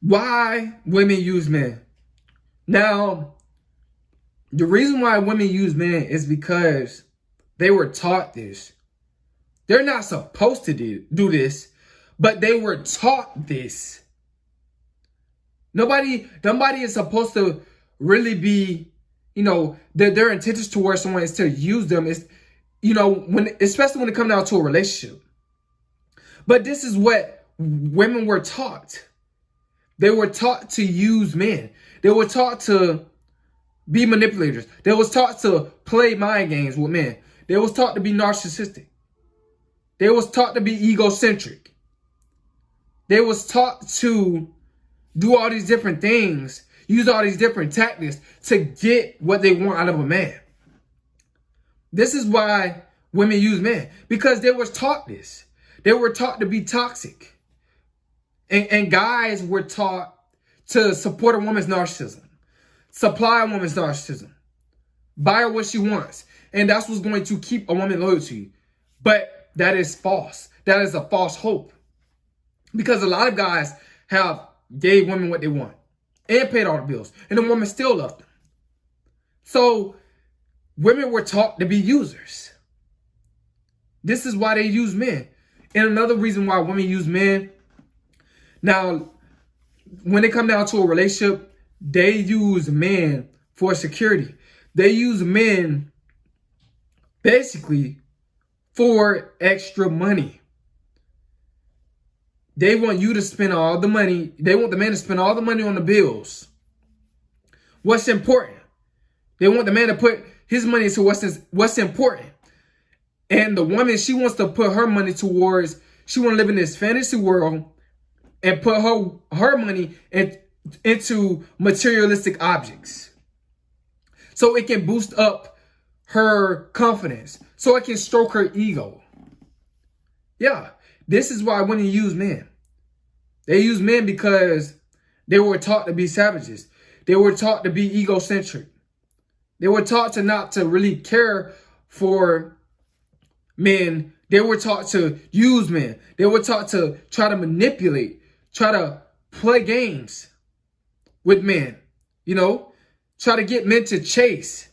Why women use men? Now, the reason why women use men is because they were taught this. They're not supposed to do this, but they were taught this. Nobody is supposed to really be, their intentions towards someone is to use them. Is, especially when it comes down to a relationship. But this is what women were taught. They were taught to use men. They were taught to be manipulators. They was taught to play mind games with men. They was taught to be narcissistic. They was taught to be egocentric. They was taught to do all these different things, use all these different tactics to get what they want out of a man. This is why women use men, because they was taught this. They were taught to be toxic. And guys were taught to support a woman's narcissism, supply a woman's narcissism, buy her what she wants. And that's what's going to keep a woman loyal to you. But that is false. That is a false hope. Because a lot of guys gave women what they want and paid all the bills. And the woman still loved them. So women were taught to be users. This is why they use men. And another reason why women use men, now, when they come down to a relationship, they use men for security. They use men basically for extra money. They want you to spend all the money. They want the man to spend all the money on the bills. What's important? They want the man to put his money to what's important. And the woman, she wants to put her money towards, she want to live in this fantasy world and put her money into materialistic objects. So it can boost up her confidence. So it can stroke her ego. Yeah, this is why women use men. They use men because they were taught to be savages. They were taught to be egocentric. They were taught not to really care for men. They were taught to use men. They were taught to try to manipulate, try to play games with men, try to get men to chase,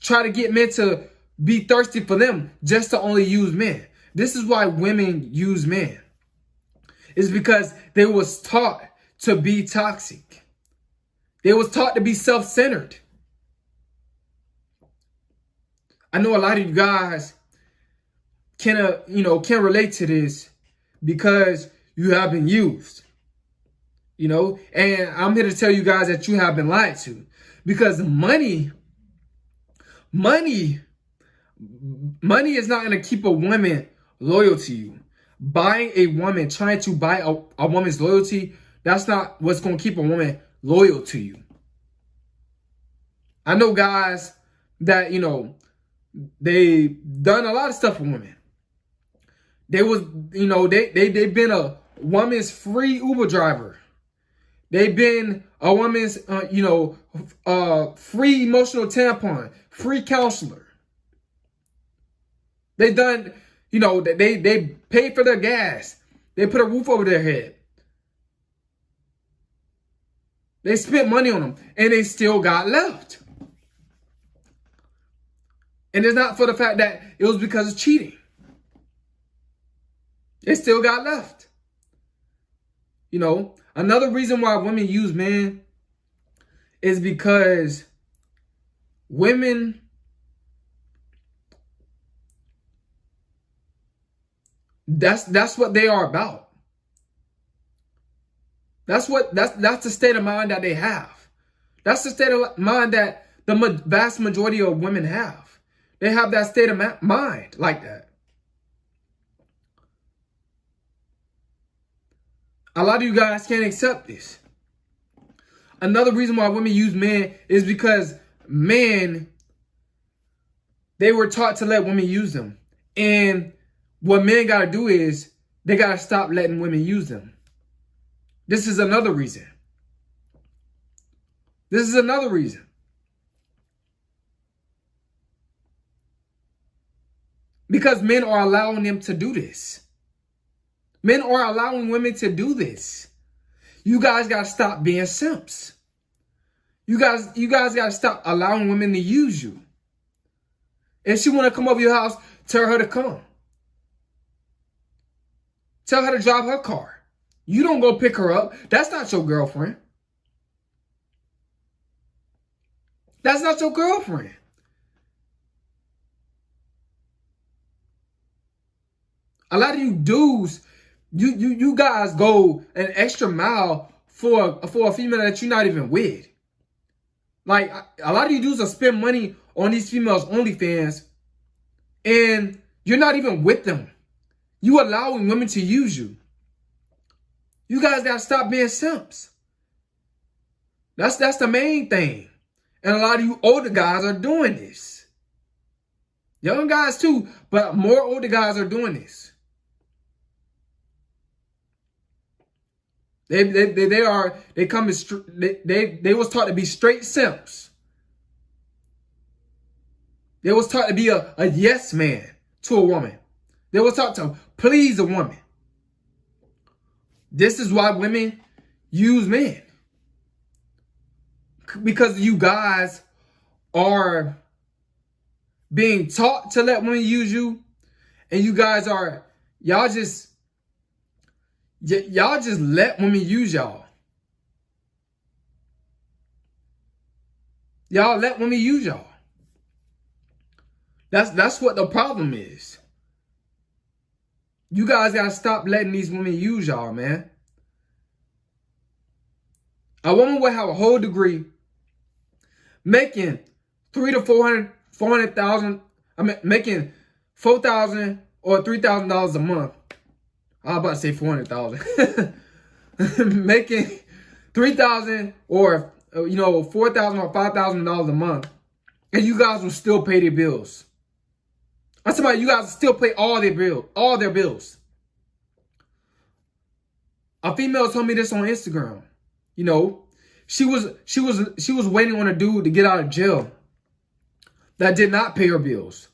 try to get men to be thirsty for them just to only use men. This is why women use men. It's because they was taught to be toxic. They was taught to be self-centered. I know a lot of you guys can relate to this because you have been used. And I'm here to tell you guys that you have been lied to, because money is not going to keep a woman loyal to you. Buying a woman, trying to buy a woman's loyalty, that's not what's going to keep a woman loyal to you. I know guys that, they done a lot of stuff for women. They was, they've been a woman's free Uber driver. They've been a woman's, free emotional tampon, free counselor. They done, they paid for their gas. They put a roof over their head. They spent money on them, and they still got left. And it's not for the fact that it was because of cheating. They still got left. Another reason why women use men is because women, that's what they are about. That's the state of mind that they have. That's the state of mind that the vast majority of women have. They have that state of mind like that. A lot of you guys can't accept this. Another reason why women use men is because men, they were taught to let women use them. And what men got to do is they got to stop letting women use them. This is another reason. This is another reason. Because men are allowing them to do this. Men are allowing women to do this. You guys got to stop being simps. You guys got to stop allowing women to use you. If she want to come over your house, tell her to come. Tell her to drive her car. You don't go pick her up. That's not your girlfriend. That's not your girlfriend. A lot of you dudes, you guys go an extra mile for a female that you're not even with. Like, a lot of you dudes will spend money on these females' OnlyFans, and you're not even with them. You allowing women to use you. You guys gotta stop being simps. That's the main thing. And a lot of you older guys are doing this. Young guys too, but more older guys are doing this. They was taught to be straight simps. They was taught to be a yes man to a woman. They was taught to please a woman. This is why women use men. Because you guys are being taught to let women use you, and you guys are, y'all just let women use y'all. Y'all let women use y'all. That's what the problem is. You guys gotta stop letting these women use y'all, man. A woman will have a whole degree, making $300,000 to $400,000. I mean, making $4,000 or $3,000 a month. I was about to say 400,000. Making $3,000 or $4,000 or $5,000 a month, and you guys will still pay their bills. I'm talking about you guys still pay all their bills. A female told me this on Instagram. You know, she was waiting on a dude to get out of jail that did not pay her bills,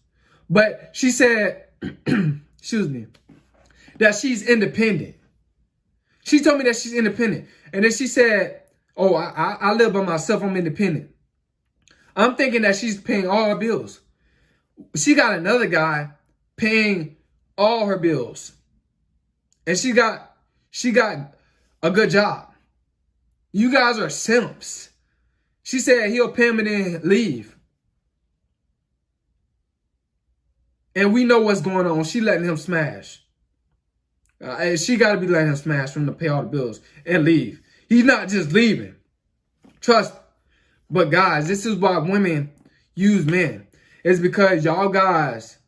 but she said, excuse me, that she's independent. She told me that she's independent, and then she said, "Oh, I live by myself. I'm independent." I'm thinking that she's paying all her bills. She got another guy paying all her bills, and she got a good job. You guys are simps. She said he'll pay him and then leave. And we know what's going on. She letting him smash. She got to be letting him smash for him to pay all the bills and leave. He's not just leaving. Trust. But guys, this is why women use men. It's because y'all guys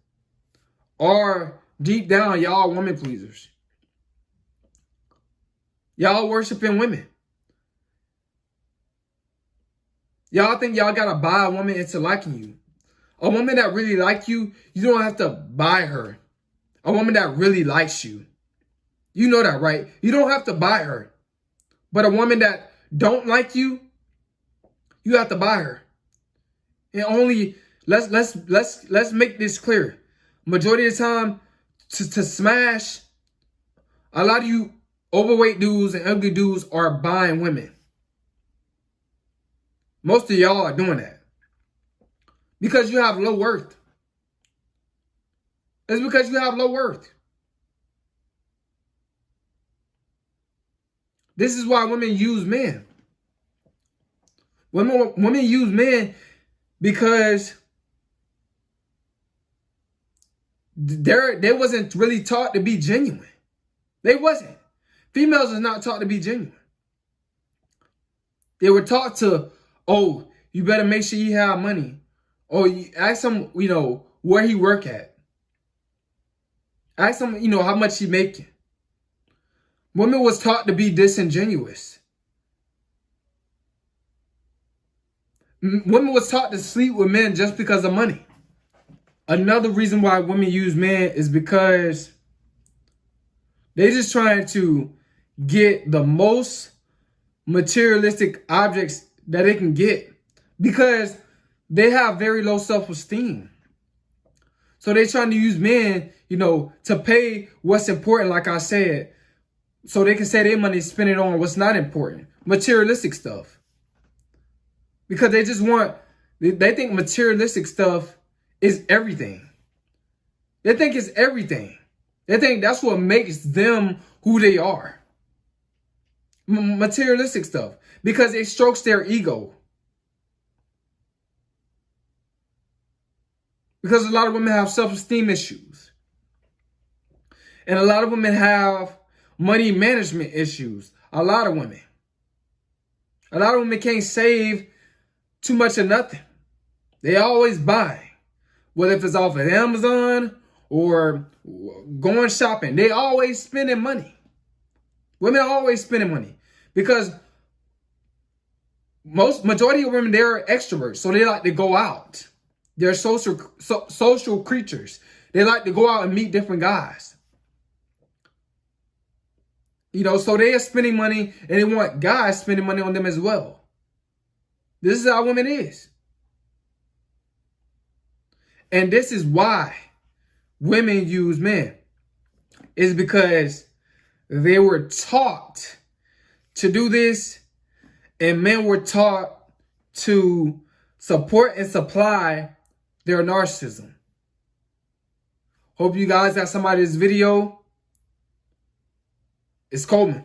are deep down, y'all woman pleasers. Y'all worshiping women. Y'all think y'all gotta buy a woman into liking you. A woman that really likes you, you don't have to buy her. A woman that really likes you. You know that, right? You don't have to buy her. But a woman that don't like you, you have to buy her. And only let's make this clear. Majority of the time, to smash, a lot of you overweight dudes and ugly dudes are buying women. Most of y'all are doing that because you have low worth. It's because you have low worth. This is why women use men. Women use men because they wasn't really taught to be genuine. They wasn't. Females is not taught to be genuine. They were taught to, oh, you better make sure you have money. Or you ask him, where he work at. Ask him, how much he making. Women was taught to be disingenuous. Women was taught to sleep with men just because of money. Another reason why women use men is because they just trying to get the most materialistic objects that they can get because they have very low self-esteem. So they trying to use men, to pay what's important, like I said, so they can say their money is spent it on what's not important, materialistic stuff. Because they just want, they think materialistic stuff is everything. They think it's everything. They think that's what makes them who they are. Materialistic stuff. Because it strokes their ego. Because a lot of women have self-esteem issues. And a lot of women have money management issues. A lot of women. A lot of women can't save too much of nothing. They always buy. Whether if it's off of Amazon or going shopping. They always spending money. Women are always spending money. Because majority of women, they're extroverts. So they like to go out. They're social creatures. They like to go out and meet different guys. You know, so they are spending money and they want guys spending money on them as well. This is how women is. And this is why women use men. It's because they were taught to do this, and men were taught to support and supply their narcissism. Hope you guys got somebody's video. It's Coleman.